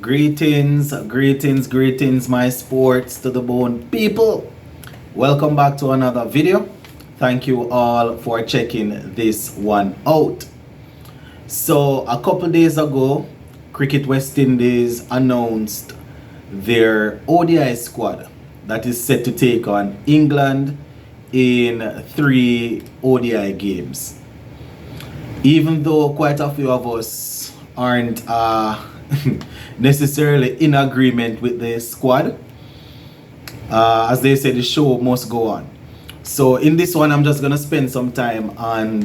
Greetings, my sports to the bone people. Welcome back to another video. Thank you all for checking this one out. So, a couple days ago, Cricket West Indies announced their ODI squad that is set to take on England in 3 ODI games. Even though quite a few of us aren't necessarily in agreement with the squad, as they say, the show must go on. So in this one, I'm just gonna spend some time and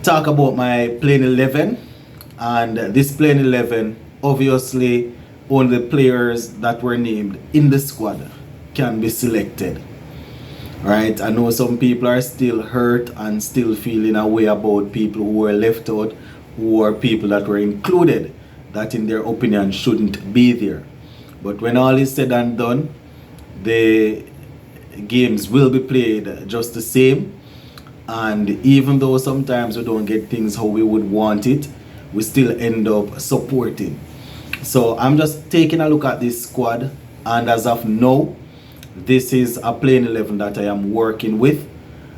talk about my playing 11. And this playing 11, obviously only players that were named in the squad can be selected. Right, I know some people are still hurt and still feeling a way about people who were left out, who are people that were included, that in their opinion shouldn't be there. But when all is said and done, the games will be played just the same. And even though sometimes we don't get things how we would want it, we still end up supporting. So I'm just taking a look at this squad, and as of now, this is a playing 11 that I am working with.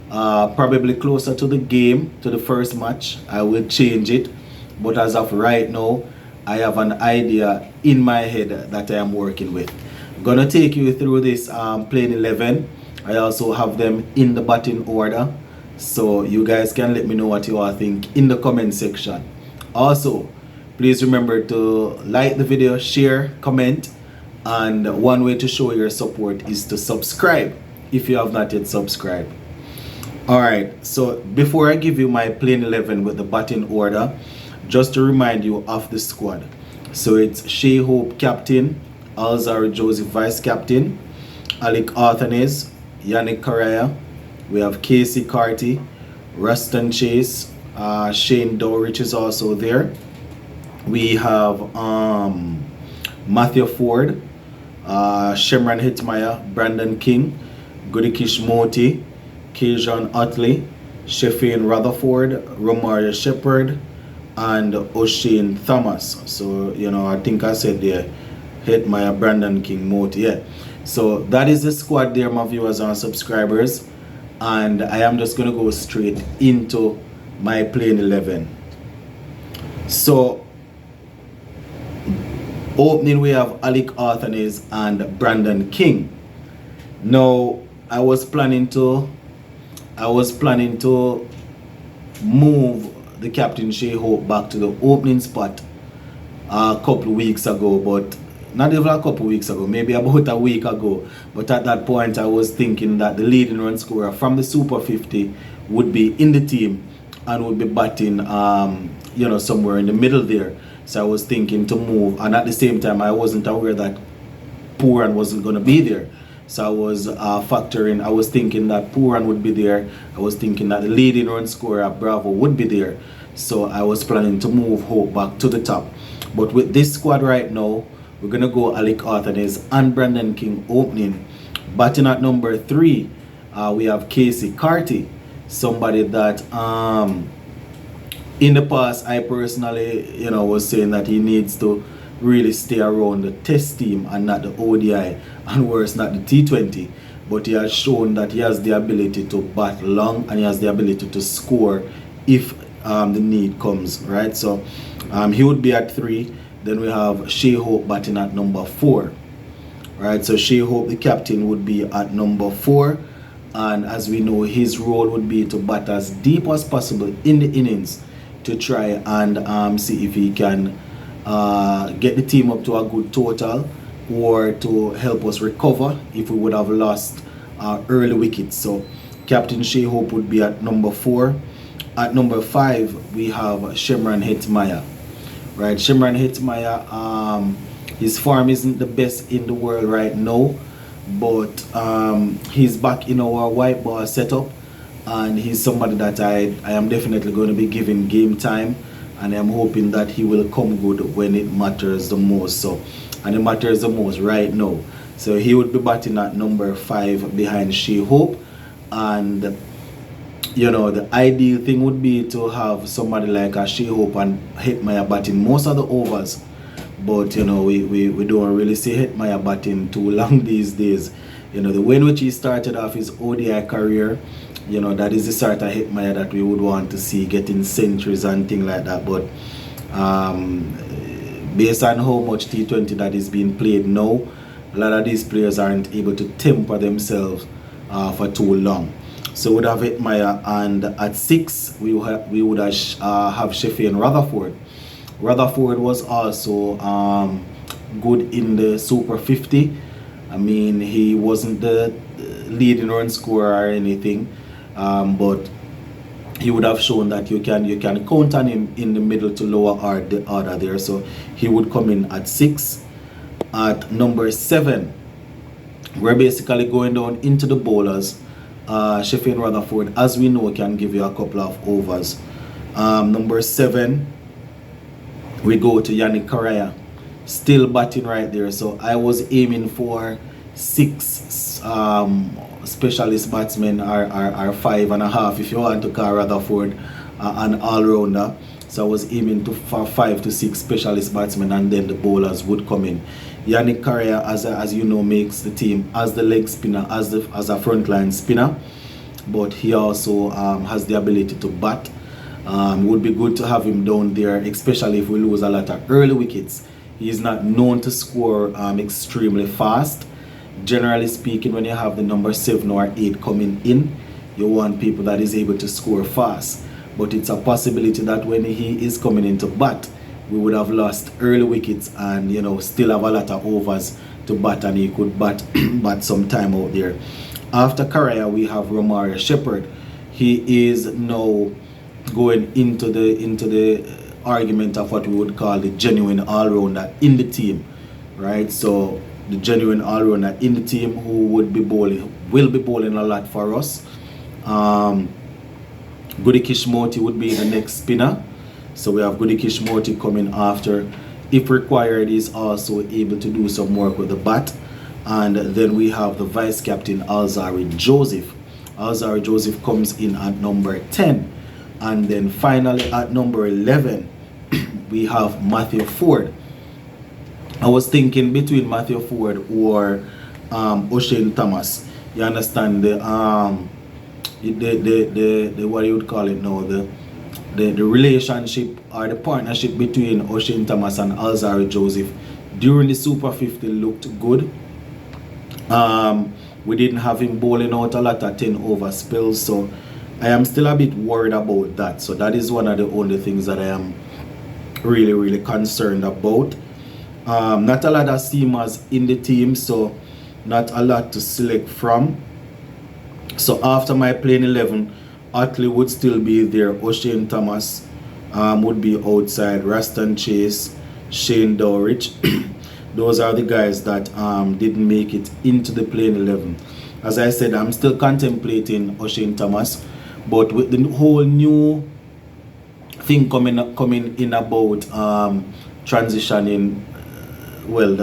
Probably closer to the game, to the first match, I will change it. But as of right now, I have an idea in my head that I am working with. I'm gonna take you through this playing 11. I also have them in the batting order, so you guys can let me know what you all think in the comment section. Also, please remember to like the video, share, comment. And one way to show your support is to subscribe if you have not yet subscribed. Alright, so before I give you my playing 11 with the batting order, just to remind you of the squad. So it's Shea Hope captain, Alzari Joseph vice captain, Alec Arthanes, Yannick Correa, we have Casey Carty, Ruston Chase, Shane Dowrich is also there. We have Matthew Ford, Shemran Hitmaya, Brandon King, Gudikish Moti, Kajan Utley, Sheffield Rutherford, Romario Shepherd, and O'Shane Thomas. So, you know, I think I said there, Hitmaya, Brandon King, Moti, yeah. So that is the squad there, my viewers and subscribers. And I am just going to go straight into my playing 11. So, opening we have Alec Arthanes and Brandon King. Now I was planning to move the captain Shea Hope back to the opening spot a couple weeks ago, but not even a couple weeks ago, maybe about a week ago. But at that point I was thinking that the leading run scorer from the Super 50 would be in the team and would be batting somewhere in the middle there. So I was thinking to move, and at the same time I wasn't aware that Pooran wasn't going to be there. So I was I was thinking that Pooran would be there. I was thinking that the leading run scorer at Bravo would be there. So I was planning to move Hope back to the top. But with this squad right now, we're going to go Alec Arthanes and Brandon King opening. Batting at number 3, we have Casey Carty, somebody that in the past, I personally, was saying that he needs to really stay around the test team and not the ODI, and worse, not the T20. But he has shown that he has the ability to bat long and he has the ability to score if the need comes, right? So he would be at 3. Then we have Shea Hope batting at number 4, right? So Shea Hope, the captain, would be at number 4. And as we know, his role would be to bat as deep as possible in the innings, to try and see if he can get the team up to a good total, or to help us recover if we would have lost early wickets. So Captain Shea Hope would be at number 4. At number 5, we have Shemran Hitmaya. Right, Shemran Hitmaya, his form isn't the best in the world right now, but he's back in our white ball setup. And he's somebody that I am definitely going to be giving game time, and I'm hoping that he will come good when it matters the most. So, and it matters the most right now. So he would be batting at number 5 behind Shea Hope. And the ideal thing would be to have somebody like a Shea Hope and Hitmaya batting most of the overs, but you know, we don't really see Hetmyer batting too long these days. You know, the way in which he started off his ODI career, you know, that is the sort of Hetmyer that we would want to see getting centuries and things like that. But based on how much T20 that is being played now, a lot of these players aren't able to temper themselves for too long. So we would have Hetmyer, and at 6 we would have Sheffield Rutherford. Rutherford was also good in the Super 50. I mean, he wasn't the leading run scorer or anything, but he would have shown that you can count on him in the middle to lower order there. So he would come in at 6. At number 7, we're basically going down into the bowlers. Sheffield Rutherford, as we know, can give you a couple of overs. Number 7, we go to Yannick Correa, still batting right there. So I was aiming for 6 specialist batsmen, or 5.5 if you want to call Rutherford an all-rounder. So I was aiming for 5 to 6 specialist batsmen, and then the bowlers would come in. Yannick Correa, as you know, makes the team as the leg spinner, as a frontline spinner, but he also has the ability to bat. Would be good to have him down there, especially if we lose a lot of early wickets. He is not known to score extremely fast. Generally speaking, when you have the number 7 or 8 coming in, you want people that is able to score fast. But it's a possibility that when he is coming into bat, we would have lost early wickets and, you know, still have a lot of overs to bat, and he could bat some time out there. After Correa, we have Romario Shepherd. He is now going into the argument of what we would call the genuine all-rounder in the team, right? So the genuine all-rounder in the team who will be bowling a lot for us. Goody Kishmoti would be the next spinner. So we have Goody Kishmoti coming after. If required, he's also able to do some work with the bat. And then we have the vice captain, Alzarri Joseph. Alzarri Joseph comes in at number 10. And then finally at number 11, we have Matthew Ford. I was thinking between Matthew Ford or O'Shane Thomas. You understand the what you would call it now, the relationship or the partnership between O'Shane Thomas and Alzarri Joseph during the Super 50 looked good. We didn't have him bowling out a lot of 10 over spells, so I am still a bit worried about that. So that is one of the only things that I am really concerned about. Not a lot of seamers in the team, so not a lot to select from. So after my playing 11, Otley would still be there. O'Shane Thomas would be outside. Raston Chase, Shane Dowrich. Those are the guys that didn't make it into the playing 11. As I said, I'm still contemplating O'Shane Thomas, but with the whole new thing coming in about transitioning, well,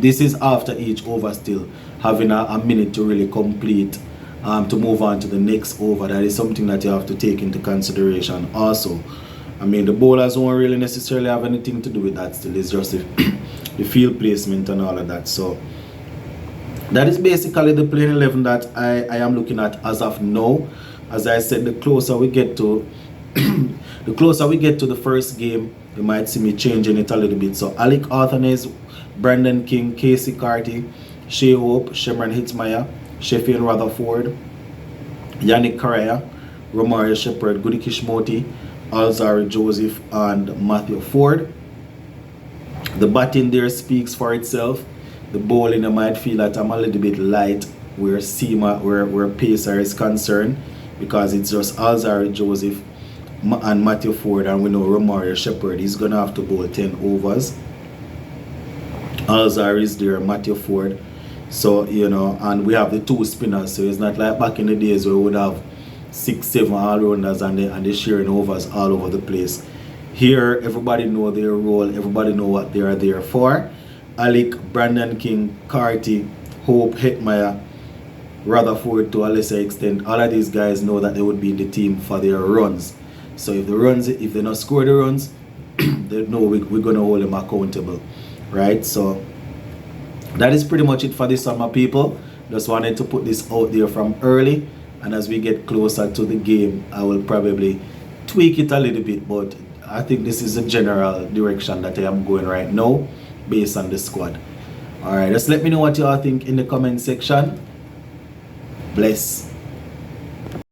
this is after each over still having a minute to really complete, to move on to the next over. That is something that you have to take into consideration also. I mean, the bowlers won't really necessarily have anything to do with that still. It's just the field placement and all of that. So that is basically the playing 11 that I am looking at as of now. As I said, the closer we get to the first game, you might see me changing it a little bit. So Alec Arthanes, Brandon King, Casey Carty, Shea Hope, Shemron Hetmyer, Sheffield Rutherford, Yannick Correa, Romario Shepherd, Goody Kishmoti, Alzarri Joseph, and Matthew Ford. The batting there speaks for itself. The bowling, I might feel that I'm a little bit light where pacer is concerned, because it's just Alzarri Joseph and Matthew Ford, and we know Romario Shepherd is gonna have to bowl 10 overs. Alzarri is there, Matthew Ford. So, you know, and we have the 2 spinners, so it's not like back in the days where we would have 6, 7 all-rounders and they sharing overs all over the place. Here, everybody know their role, everybody know what they are there for. Alec, Brandon King, Carty, Hope, Hetmyer, Rutherford to a lesser extent, all of these guys know that they would be in the team for their runs. So if they not score the runs, then they know we're going to hold them accountable, right? So that is pretty much it for this one, my people. Just wanted to put this out there from early, and as we get closer to the game, I will probably tweak it a little bit, but I think this is the general direction that I am going right now based on the squad. Alright, just let me know what you all think in the comment section. Bless.